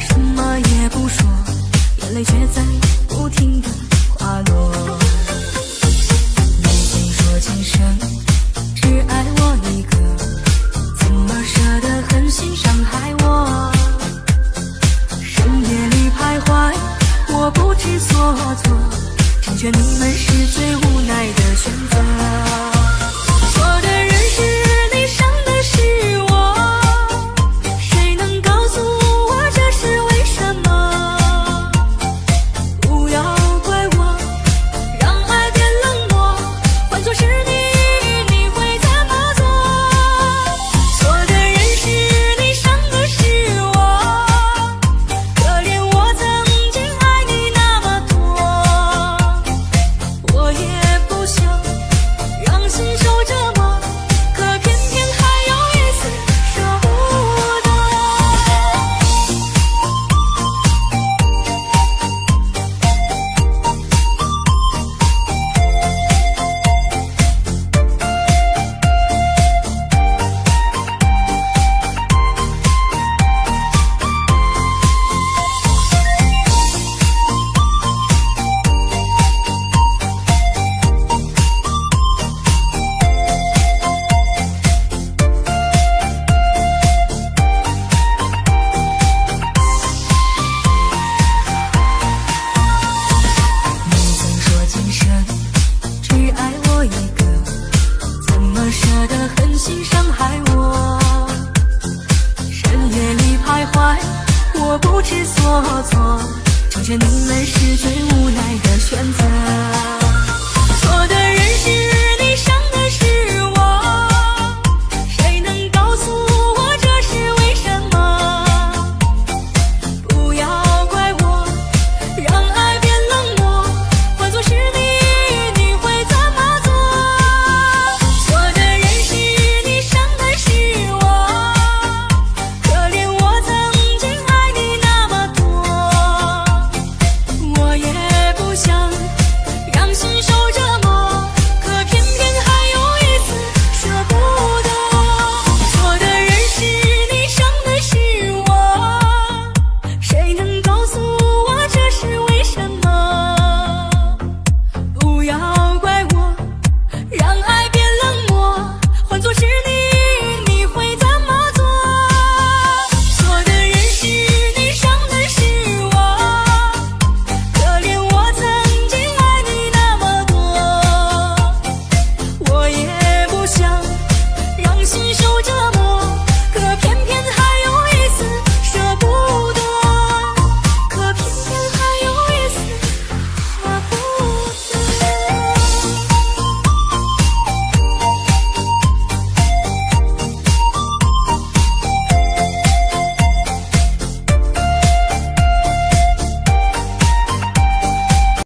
什么也不说，眼泪却在不停地滑落。你曾说今生只爱我一个，怎么舍得狠心伤害我？深夜里徘徊，我不知所措，成全你们是最无奈的选择。错的人是你，伤的是我，谁能告诉我这是为什么？不要怪我，让爱变冷漠，换作是你会怎么做？错的人是你，伤的是我，可怜我曾经爱你那么多，我也不想让心受折磨，可偏偏还有一丝舍不得。你曾说今生只爱我一个，怎么舍得狠心伤害我？深夜里徘徊，我不知所措，成全你们是最无奈的选择。